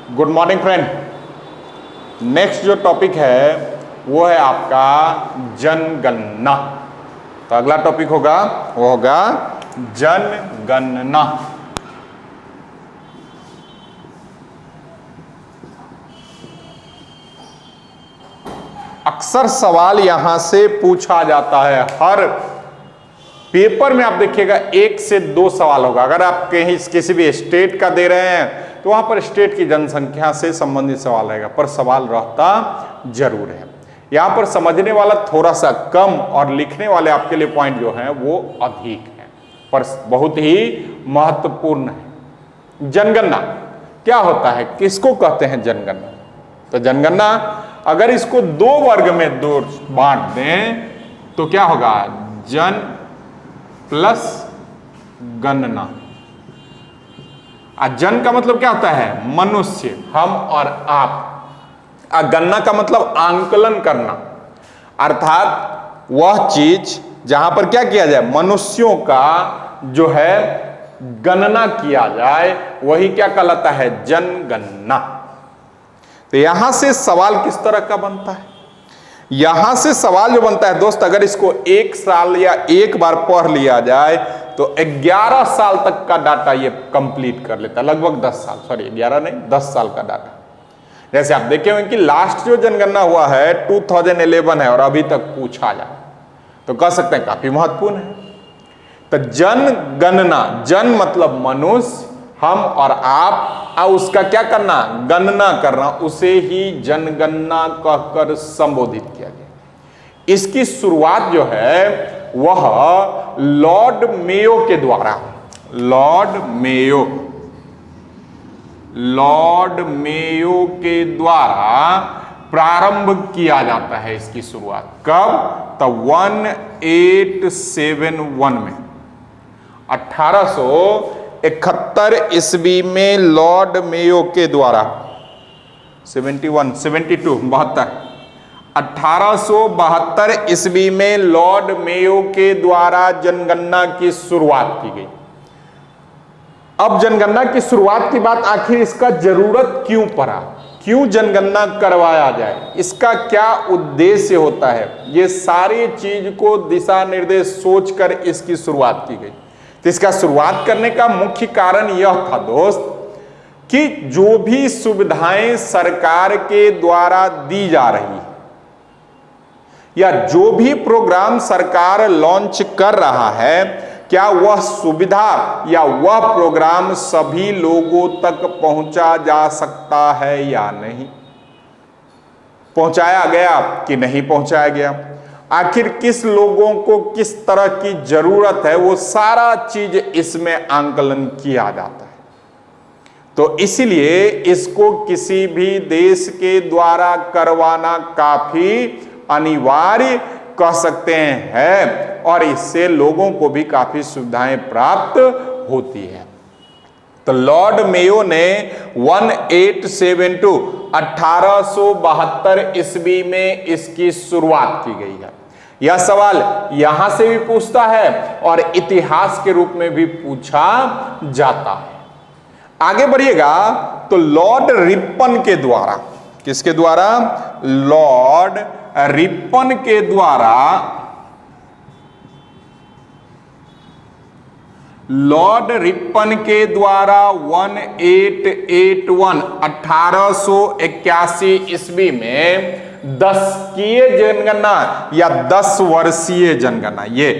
Good morning friend. Next जो topic है वो है आपका जनगणना। तो अगला टॉपिक होगा वो होगा जनगणना। अक्सर सवाल यहां से पूछा जाता है, हर पेपर में आप देखिएगा 1 से 2 सवाल होगा। अगर आप कहीं किसी भी स्टेट का दे रहे हैं तो वहां पर स्टेट की जनसंख्या से संबंधित सवाल रहेगा, पर सवाल रहता जरूर है। यहां पर समझने वाला थोड़ा सा कम और लिखने वाले आपके लिए पॉइंट जो है वो अधिक है, पर बहुत ही महत्वपूर्ण है। जनगणना क्या होता है, किसको कहते हैं जनगणना? तो जनगणना अगर इसको 2 वर्ग में बांट दें तो क्या होगा, जन प्लस गणना। जन का मतलब क्या होता है, मनुष्य, हम और आप। गणना का मतलब आंकलन करना, अर्थात वह चीज जहां पर क्या किया जाए, मनुष्यों का जो है गणना किया जाए, वही क्या कहलाता है, जनगणना। तो यहां से सवाल किस तरह का बनता है, यहां से सवाल जो बनता है दोस्त, अगर इसको 1 साल या एक बार पढ़ लिया जाए तो 11 साल तक का डाटा ये कंप्लीट कर लेता है, लगभग 10 साल, सॉरी 11 नहीं 10 साल का डाटा। जैसे आप देखे होंगे कि लास्ट जो जनगणना हुआ है 2011 है और अभी तक पूछा जाए तो कह सकते हैं काफी महत्वपूर्ण है। तो जनगणना, जन मतलब मनुष्य, हम और आप, उसका क्या करना, गणना करना, उसे ही जनगणना कहकर संबोधित किया गया। इसकी शुरुआत जो है वह लॉर्ड मेयो के द्वारा, लॉर्ड मेयो के द्वारा प्रारंभ किया जाता है। इसकी शुरुआत कब, तो 1871 में, 1871 ईस्वी में लॉर्ड मेयो के द्वारा, 1872 ईस्वी में लॉर्ड मेयो के द्वारा जनगणना की शुरुआत की गई। अब जनगणना की शुरुआत की बात, आखिर इसका जरूरत क्यों पड़ा, क्यों जनगणना करवाया जाए, इसका क्या उद्देश्य होता है, ये सारी चीज को दिशा निर्देश सोचकर इसकी शुरुआत की गई। तो इसका शुरुआत करने का मुख्य कारण यह था दोस्त कि जो भी सुविधाएं सरकार के द्वारा दी जा रही है या जो भी प्रोग्राम सरकार लॉन्च कर रहा है, क्या वह सुविधा या वह प्रोग्राम सभी लोगों तक पहुंचा जा सकता है या नहीं, पहुंचाया गया कि नहीं पहुंचाया गया, आखिर किस लोगों को किस तरह की जरूरत है, वो सारा चीज इसमें आंकलन किया जाता है। तो इसलिए इसको किसी भी देश के द्वारा करवाना काफी अनिवार्य कह सकते हैं और इससे लोगों को भी काफी सुविधाएं प्राप्त होती है। तो लॉर्ड मेयो ने 1872 ईस्वी में इसकी शुरुआत की गई है। यह सवाल यहां से भी पूछता है और इतिहास के रूप में भी पूछा जाता है। आगे बढ़िएगा तो लॉर्ड रिपन के द्वारा, किसके द्वारा, लॉर्ड रिपन के द्वारा, लॉर्ड रिपन के द्वारा 1881 ईस्वी में 10कीय जनगणना या 10 वर्षीय जनगणना, ये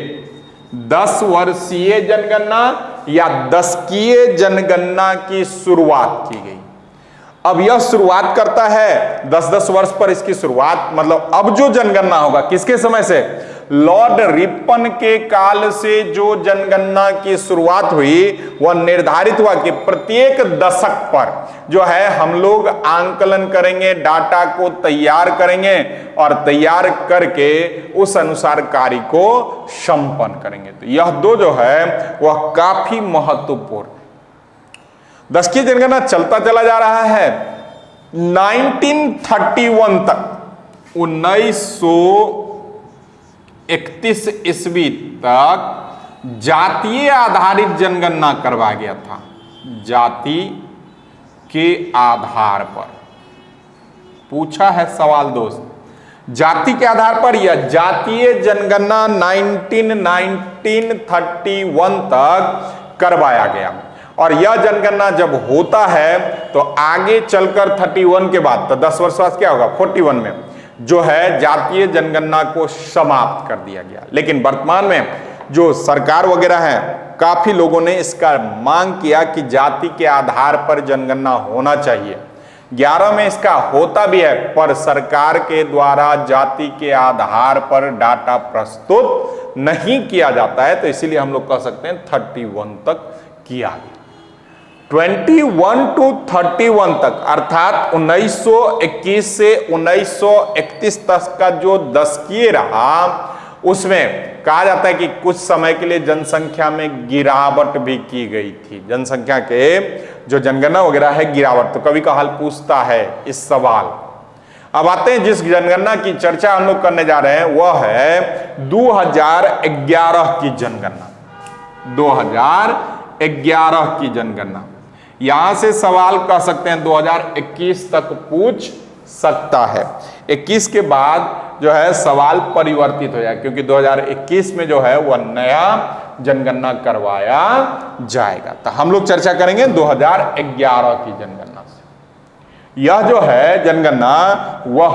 10 वर्षीय जनगणना या 10कीय जनगणना की शुरुआत की गई। अब यह शुरुआत करता है 10-10 वर्ष पर इसकी शुरुआत, मतलब अब जो जनगणना होगा किसके समय से, लॉर्ड रिपन के काल से जो जनगणना की शुरुआत हुई वह निर्धारित हुआ कि प्रत्येक दशक पर जो है हम लोग आंकलन करेंगे, डाटा को तैयार करेंगे और तैयार करके उस अनुसार कार्य को संपन्न करेंगे। तो यह दो जो है वह काफी महत्वपूर्ण। 10कीय जनगणना चलता चला जा रहा है 1931 तक, 1931 ईस्वी तक जातीय आधारित जनगणना करवाया गया था। जाति के आधार पर पूछा है सवाल दोस्त, जाति के आधार पर या जातीय जनगणना 1931 तक करवाया गया। और यह जनगणना जब होता है तो आगे चलकर 31 के बाद, तो 10 वर्ष बाद क्या होगा, 41 में जो है जातीय जनगणना को समाप्त कर दिया गया। लेकिन वर्तमान में जो सरकार वगैरह है, काफी लोगों ने इसका मांग किया कि जाति के आधार पर जनगणना होना चाहिए। 11 में इसका होता भी है, पर सरकार के द्वारा जाति के आधार पर डाटा प्रस्तुत नहीं किया जाता है, तो इसीलिए हम लोग कह सकते हैं 31 तक किया गया। 21 to 31 तक अर्थात 1921 से 1931 तक का जो दशकीय रहा, उसमें कहा जाता है कि कुछ समय के लिए जनसंख्या में गिरावट भी की गई थी। जनसंख्या के जो जनगणना वगैरह है गिरावट, तो कभी का हाल पूछता है इस सवाल। अब आते हैं जिस जनगणना की चर्चा हम लोग करने जा रहे हैं वह है 2011 की जनगणना। 2011 की जनगणना, यहां से सवाल कह सकते हैं 2021 तक पूछ सकता है। 21 के बाद जो है सवाल परिवर्तित हो जाए, क्योंकि 2021 में जो है वह नया जनगणना करवाया जाएगा। तो हम लोग चर्चा करेंगे 2011 की जनगणना से। यह जो है जनगणना, वह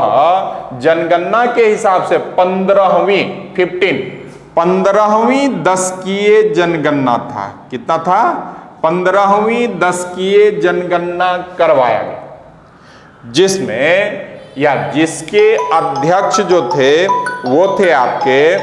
जनगणना के हिसाब से 15वीं दशकीय जनगणना था। कितना था? 15वीं दशकीय जनगणना करवाया गया, जिसमें या जिसके अध्यक्ष जो थे वो थे आपके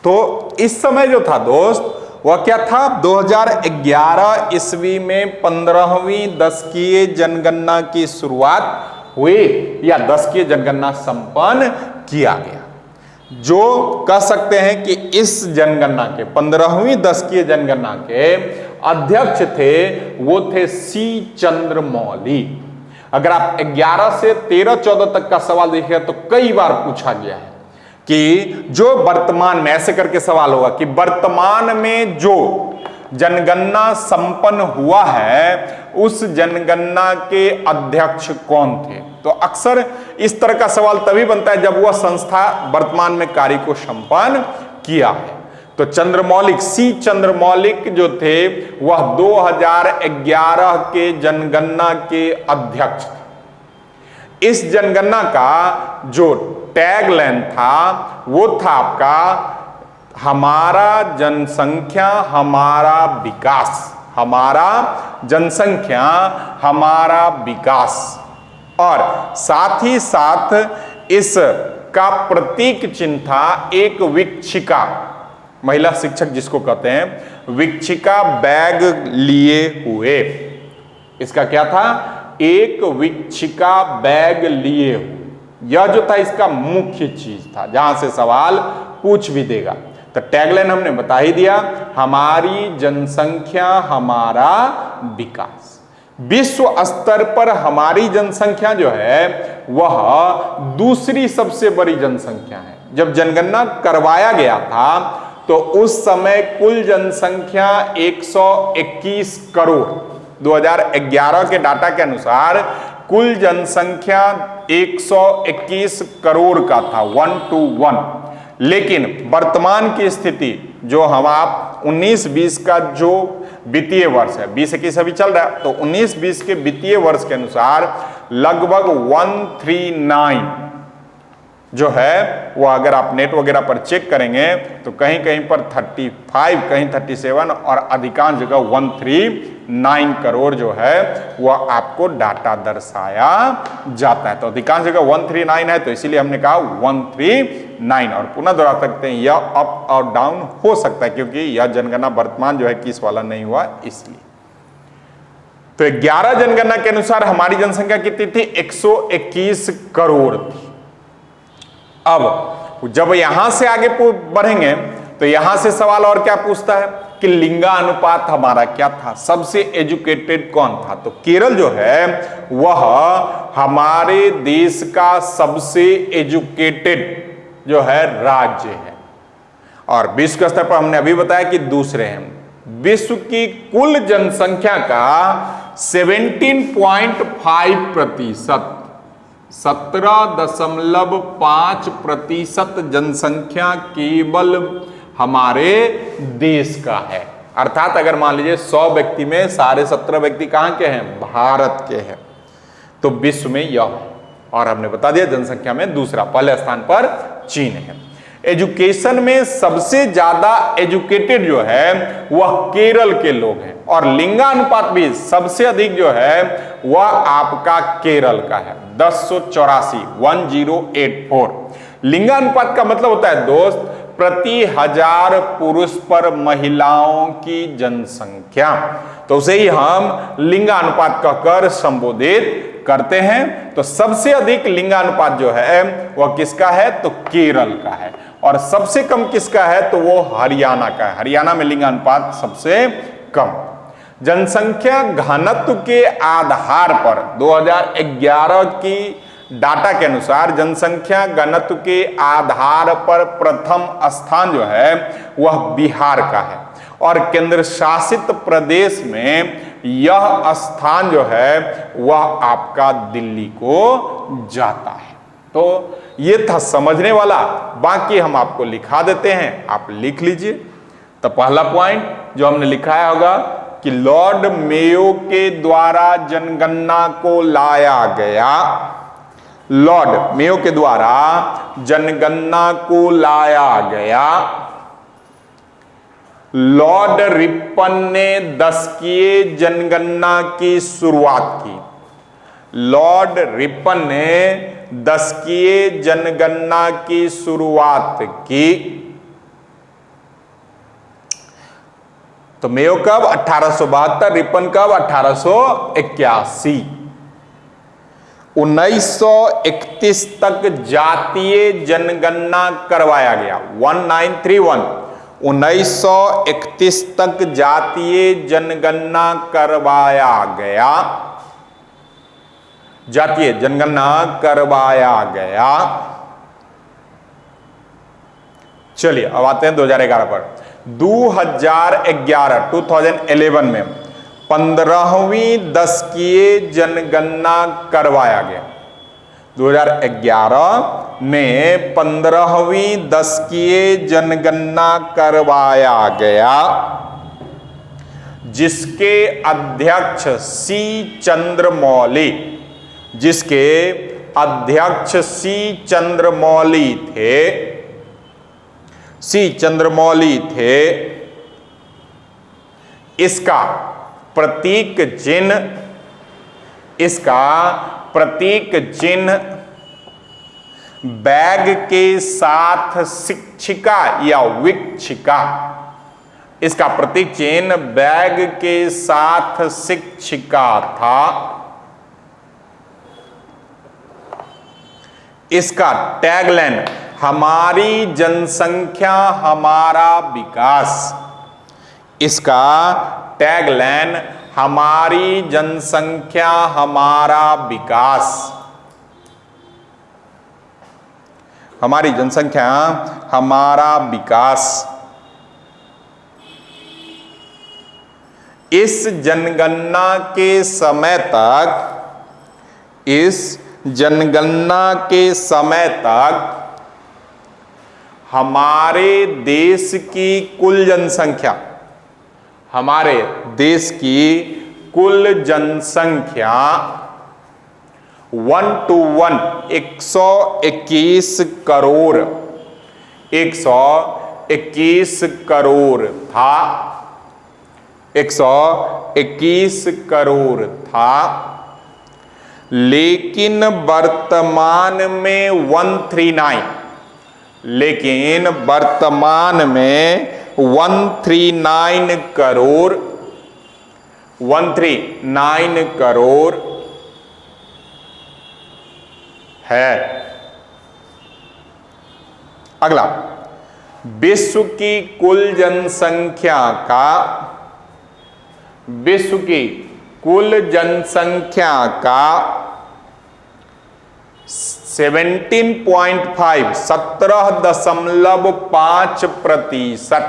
तो इस समय जो था दोस्त वह क्या था, 2011 ईस्वी में 15वीं दशकीय जनगणना की शुरुआत हुई या दशकीय जनगणना संपन्न किया गया। जो कह सकते हैं कि इस जनगणना के 15वीं दशकीय जनगणना के अध्यक्ष थे वो थे सी चंद्रमौली। अगर आप 11 से 13-14 तक का सवाल देखिए तो कई बार पूछा गया है कि जो वर्तमान में, ऐसे करके सवाल होगा कि वर्तमान में जो जनगणना संपन्न हुआ है उस जनगणना के अध्यक्ष कौन थे। तो अक्सर इस तरह का सवाल तभी बनता है जब वह संस्था वर्तमान में कार्य को संपन्न किया है। तो चंद्रमौलिक, सी चंद्रमौलिक जो थे वह 2011 के जनगणना के अध्यक्ष थे। इस जनगणना का जो टैगलाइन था वो था आपका, हमारा जनसंख्या हमारा विकास, हमारा जनसंख्या हमारा विकास। और साथ ही साथ इस का प्रतीक चिन्ह था एक विक्षिका, महिला शिक्षक जिसको कहते हैं, विक्षिका बैग लिए हुए। इसका क्या था? एक विक्षिका बैग लिए हुए। यह जो था इसका मुख्य चीज था, जहां से सवाल पूछ भी देगा। तो टैगलाइन हमने बता ही दिया, हमारी जनसंख्या हमारा विकास। विश्व स्तर पर हमारी जनसंख्या जो है वह दूसरी सबसे बड़ी जनसंख्या है। जब जनगणना करवाया गया था तो उस समय कुल जनसंख्या 121 करोड़, 2011 के डाटा के अनुसार कुल जनसंख्या 121 करोड़ का था, 121। लेकिन वर्तमान की स्थिति जो हम आप 19-20 का जो वित्तीय वर्ष है, 20-21 अभी चल रहा है, तो 19-20 के वित्तीय वर्ष के अनुसार लगभग 139 जो है वो, अगर आप नेट वगैरह पर चेक करेंगे तो कहीं कहीं पर 35, कहीं 37 और अधिकांश जगह 139 करोड़ जो है वह आपको डाटा दर्शाया जाता है। तो अधिकांश जगह 139 है, तो इसीलिए हमने कहा 139। और पुनः दोहरा सकते हैं, यह अप और डाउन हो सकता है क्योंकि यह जनगणना वर्तमान जो है 21 वाला नहीं हुआ इसलिए। तो 11 जनगणना के अनुसार हमारी जनसंख्या कितनी थी? 121 करोड़ थी। अब जब यहां से आगे बढ़ेंगे तो यहां से सवाल और क्या पूछता है कि लिंगानुपात हमारा क्या था, सबसे एजुकेटेड कौन था। तो केरल जो है वह हमारे देश का सबसे एजुकेटेड जो है राज्य है। और विश्व के स्तर पर हमने अभी बताया कि दूसरे हैं। विश्व की कुल जनसंख्या का 17.5%, 17.5% जनसंख्या केवल हमारे देश का है। अर्थात अगर मान लीजिए 100 व्यक्ति में साढ़े 17 व्यक्ति कहां के हैं? भारत के हैं। तो विश्व में यह है। और हमने बता दिया जनसंख्या में दूसरा, पहले स्थान पर चीन है। एजुकेशन में सबसे ज्यादा एजुकेटेड जो है वह केरल के लोग हैं, और लिंगानुपात भी सबसे अधिक जो है वह आपका केरल का है, 1084। लिंगानुपात का मतलब होता है दोस्त प्रति 1000 पुरुष पर महिलाओं की जनसंख्या, तो उसे ही हम लिंगानुपात कहकर संबोधित करते हैं। तो सबसे अधिक लिंगानुपात जो है वह किसका है? तो केरल का है। और सबसे कम किसका है? तो वो हरियाणा का है। हरियाणा में लिंगानुपात सबसे कम। जनसंख्या घनत्व के आधार पर 2011 की डाटा के अनुसार जनसंख्या घनत्व के आधार पर प्रथम स्थान जो है वह बिहार का है, और केंद्र शासित प्रदेश में यह स्थान जो है वह आपका दिल्ली को जाता है। तो ये था समझने वाला, बाकी हम आपको लिखा देते हैं, आप लिख लीजिए। तो पहला पॉइंट जो हमने लिखाया होगा कि लॉर्ड मेयो के द्वारा जनगणना को लाया गया, लॉर्ड मेयो के द्वारा जनगणना को लाया गया। लॉर्ड रिपन ने 10वीं जनगणना की शुरुआत की। लॉर्ड रिपन ने 10वीं जनगणना की शुरुआत की। तो मेयो कब? 1872, रिपन कब? 1881। 1931 तक जातीय जनगणना करवाया गया, 1931। 1931 तक जातीय जनगणना करवाया गया, जातीय जनगणना करवाया गया। चलिए अब आते हैं 2011 पर। 2011 में 15वीं 10वीं जनगणना करवाया गया। 2011 में 15वीं 10वीं जनगणना करवाया गया, जिसके अध्यक्ष सी चंद्रमौली, जिसके अध्यक्ष सी चंद्रमौली थे, सी चंद्रमौली थे। इसका प्रतीक चिन्ह, इसका प्रतीक चिन्ह बैग के साथ शिक्षिका या विक्षिका, इसका प्रतीक चिन्ह बैग के साथ शिक्षिका था। इसका टैगलाइन हमारी जनसंख्या हमारा विकास, इसका टैगलाइन हमारी जनसंख्या हमारा विकास, हमारी जनसंख्या हमारा विकास। इस जनगणना के समय तक, इस जनगणना के समय तक हमारे देश की कुल जनसंख्या, हमारे देश की कुल जनसंख्या 1 to 1 121 करोड़, 121 करोड़ था, 121 करोड़ था। लेकिन वर्तमान में 139, लेकिन वर्तमान में 139 करोड़, 139 करोड़ है। अगला, विश्व की कुल जनसंख्या का, विश्व की कुल जनसंख्या का 17.5 17.5%,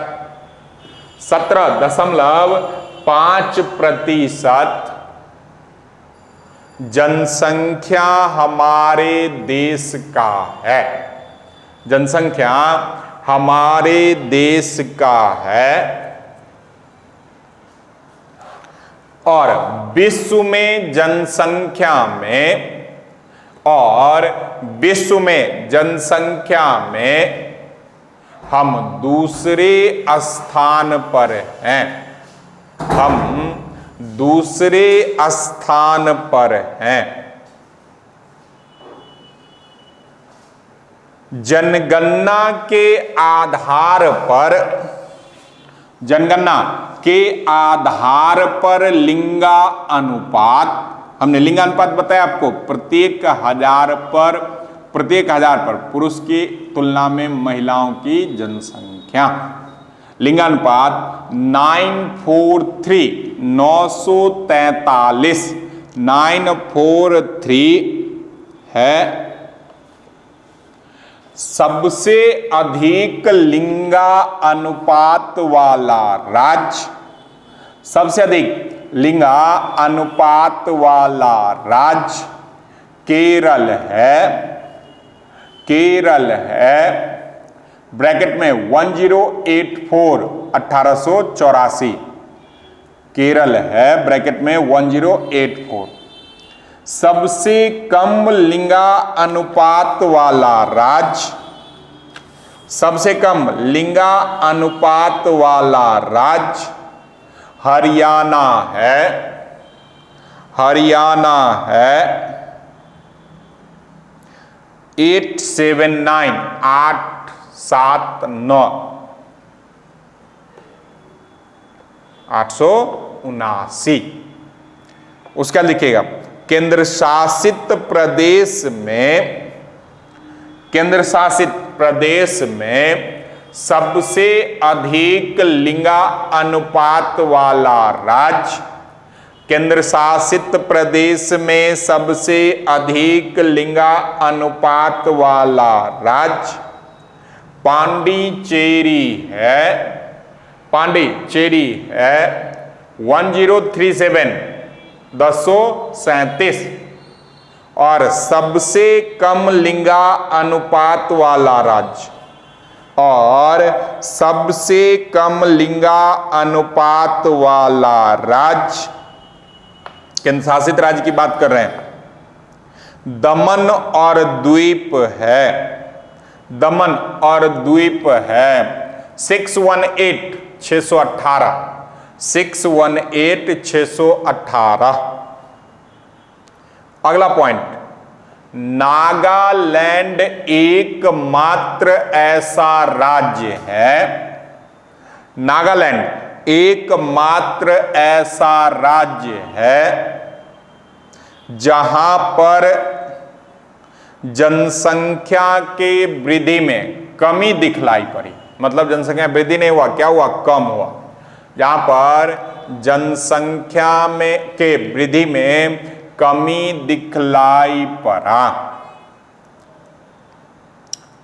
17.5% जनसंख्या हमारे देश का है, जनसंख्या हमारे देश का है। और विश्व में जनसंख्या में, और विश्व में जनसंख्या में हम दूसरे स्थान पर हैं, हम दूसरे स्थान पर हैं। जनगणना के आधार पर, जनगणना के आधार पर लिंगा अनुपात, हमने लिंगानुपात बताया आपको, प्रत्येक हजार पर पुरुष की तुलना में महिलाओं की जनसंख्या। लिंगानुपात 943 है। सबसे अधिक लिंगा अनुपात वाला राज्य, सबसे अधिक लिंगा अनुपात वाला राज्य केरल है, केरल है। ब्रैकेट में 1084 1884 केरल है, ब्रैकेट में 1084। सबसे कम लिंगा अनुपात वाला राज्य, सबसे कम लिंगा अनुपात वाला राज्य हरियाणा है, हरियाणा है। 879 879। उसका लिखिएगा केंद्र शासित प्रदेश में, केंद्र शासित प्रदेश में सबसे अधिक लिंगा अनुपात वाला राज्य, केंद्र शासित प्रदेश में सबसे अधिक लिंगा अनुपात वाला राज्य पांडिचेरी है, पांडिचेरी है। 1037 237। और सबसे कम लिंगा अनुपात वाला राज्य, और सबसे कम लिंगा अनुपात वाला राज्य, केंद्र शासित राज्य की बात कर रहे हैं, दमन और द्वीप है, दमन और द्वीप है। 618 618 618 618। अगला पॉइंट, नागालैंड एकमात्र ऐसा राज्य है, नागालैंड एकमात्र ऐसा राज्य है जहां पर जनसंख्या के वृद्धि में कमी दिखलाई पड़ी। मतलब जनसंख्या वृद्धि नहीं हुआ, क्या हुआ, कम हुआ। जहां पर जनसंख्या में के वृद्धि में कमी दिखलाई पड़ा।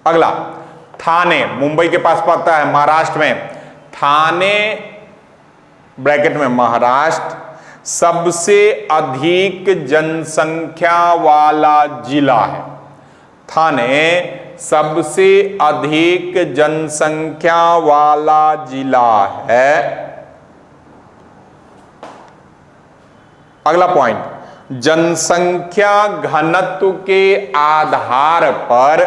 अगला, थाने, मुंबई के पास पड़ता है, महाराष्ट्र में। थाने ब्रैकेट में महाराष्ट्र सबसे अधिक जनसंख्या वाला जिला है। थाने सबसे अधिक जनसंख्या वाला जिला है। अगला पॉइंट, जनसंख्या घनत्व के आधार पर,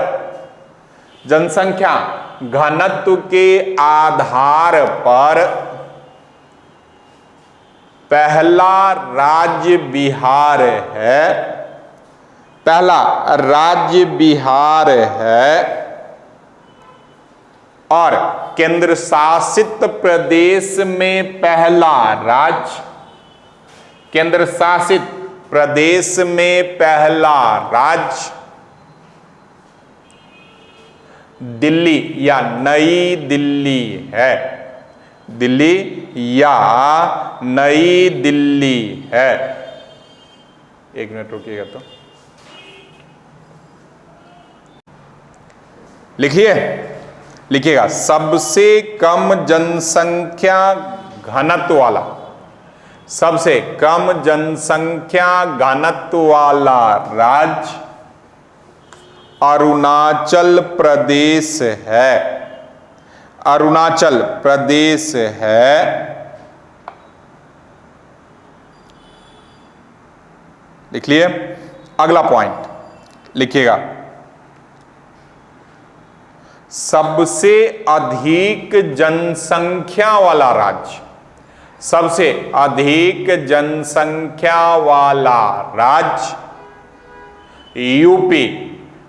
जनसंख्या घनत्व के आधार पर पहला राज्य बिहार है, पहला राज्य बिहार है। और केंद्र शासित प्रदेश में पहला राज्य, केंद्र शासित प्रदेश में पहला राज्य दिल्ली या नई दिल्ली है, दिल्ली या नई दिल्ली है। एक मिनट रुकिएगा तो। लिखिए, लिखिएगा, सबसे कम जनसंख्या घनत्व वाला, सबसे कम जनसंख्या घनत्व वाला राज्य अरुणाचल प्रदेश है। अरुणाचल प्रदेश है। लिख लिए। अगला पॉइंट लिखिएगा, सबसे अधिक जनसंख्या वाला राज्य, सबसे अधिक जनसंख्या वाला राज्य यूपी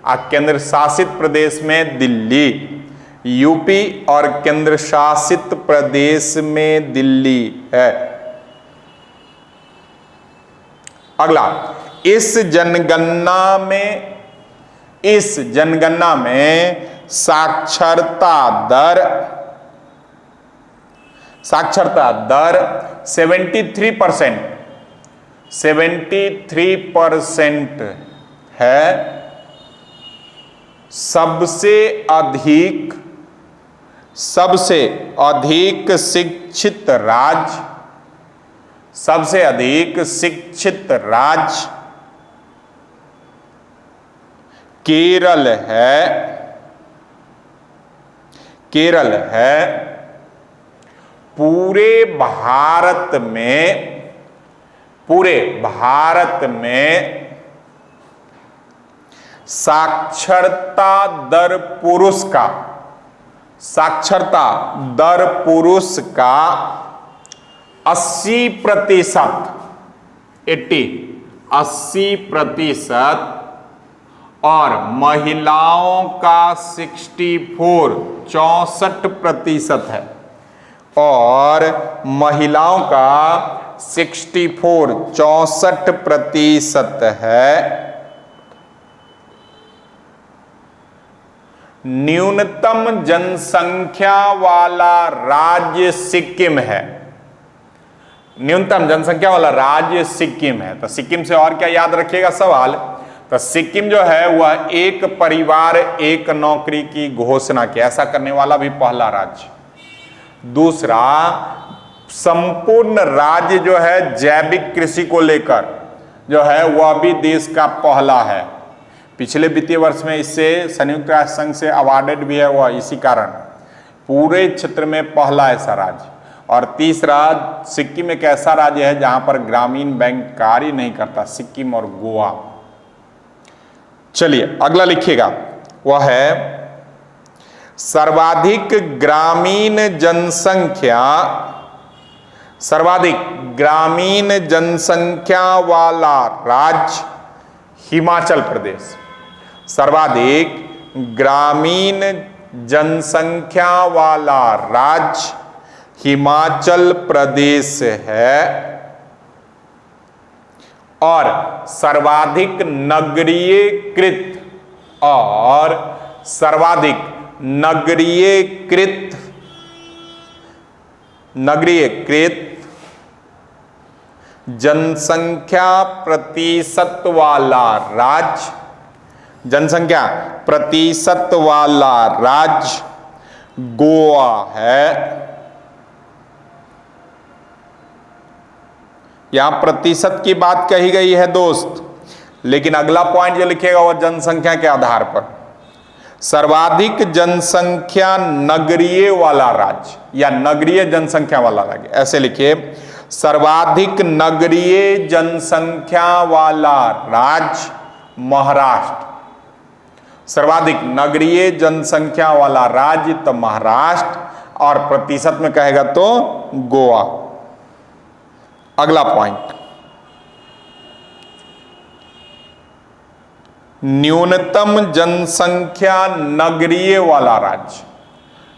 और केंद्र शासित प्रदेश में दिल्ली, यूपी और केंद्र शासित प्रदेश में दिल्ली है। अगला, इस जनगणना में साक्षरता दर 73% है। सबसे अधिक शिक्षित राज्य, सबसे अधिक शिक्षित राज्य केरल है। केरल है। पूरे भारत में साक्षरता दर पुरुष का 80% और महिलाओं का 64% है। और महिलाओं का 64% है। न्यूनतम जनसंख्या वाला राज्य सिक्किम है। न्यूनतम जनसंख्या वाला राज्य सिक्किम है। तो सिक्किम से और क्या याद रखिएगा सवाल, तो सिक्किम जो है वह एक परिवार एक नौकरी की घोषणा की, ऐसा करने वाला भी पहला राज्य। दूसरा, संपूर्ण राज्य जो है जैविक कृषि को लेकर जो है वह भी देश का पहला है। पिछले वित्तीय वर्ष में इससे संयुक्त राष्ट्र संघ से अवार्डेड भी है, वह इसी कारण पूरे क्षेत्र में पहला ऐसा राज्य। और तीसरा, सिक्किम एक ऐसा राज्य है जहां पर ग्रामीण बैंक कार्य नहीं करता, सिक्किम और गोवा। चलिए अगला लिखिएगा, वह है सर्वाधिक ग्रामीण जनसंख्या वाला राज्य हिमाचल प्रदेश। सर्वाधिक ग्रामीण जनसंख्या वाला राज्य हिमाचल प्रदेश है। और सर्वाधिक नगरीयकृत जनसंख्या प्रतिशत वाला राज्य गोवा है। यहां प्रतिशत की बात कही गई है दोस्त, लेकिन अगला पॉइंट जो लिखेगा वह जनसंख्या के आधार पर। सर्वाधिक जनसंख्या नगरीय वाला राज्य या नगरीय जनसंख्या वाला राज्य, ऐसे लिखिए, सर्वाधिक नगरीय जनसंख्या वाला राज्य महाराष्ट्र। सर्वाधिक नगरीय जनसंख्या वाला राज्य तो महाराष्ट्र, और प्रतिशत में कहेगा तो गोवा। अगला पॉइंट, न्यूनतम जनसंख्या नगरीय वाला राज्य,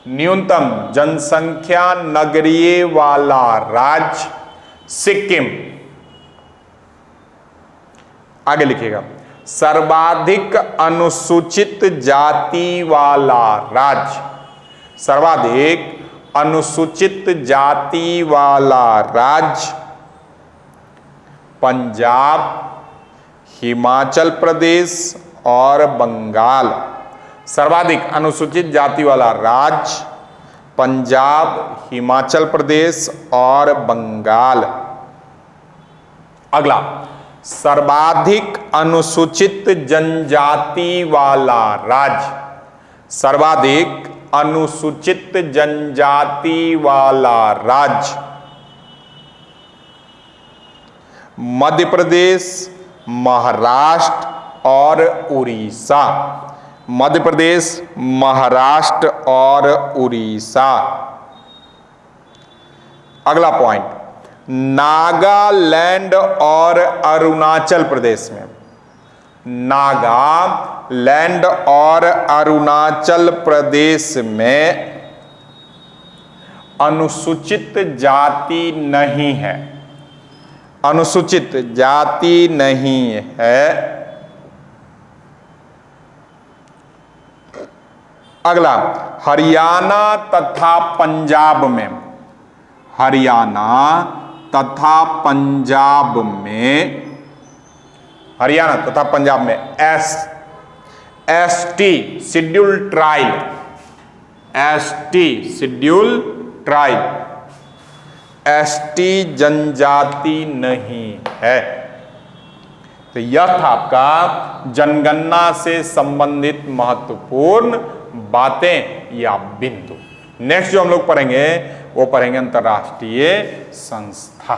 न्यूनतम जनसंख्या नगरीय वाला राज्य सिक्किम। आगे लिखिएगा, सर्वाधिक अनुसूचित जाति वाला राज्य, सर्वाधिक अनुसूचित जाति वाला राज्य पंजाब, हिमाचल प्रदेश और बंगाल। सर्वाधिक अनुसूचित जाति वाला राज्य पंजाब, हिमाचल प्रदेश और बंगाल। अगला, सर्वाधिक अनुसूचित जनजाति वाला राज्य, सर्वाधिक अनुसूचित जनजाति वाला राज्य मध्य प्रदेश, महाराष्ट्र और उड़ीसा। मध्य प्रदेश, महाराष्ट्र और उड़ीसा। अगला पॉइंट, नागालैंड और अरुणाचल प्रदेश में, नागालैंड और अरुणाचल प्रदेश में अनुसूचित जाति नहीं है, अनुसूचित जाति नहीं है। अगला, हरियाणा तथा पंजाब में, हरियाणा तथा पंजाब में, हरियाणा तथा पंजाब में ST schedule tribe, ST schedule tribe, ST जनजाति नहीं है। तो यह था आपका जनगणना से संबंधित महत्वपूर्ण बातें या बिंदु। नेक्स्ट जो हम लोग पढ़ेंगे वो पढ़ेंगे अंतरराष्ट्रीय संस्था।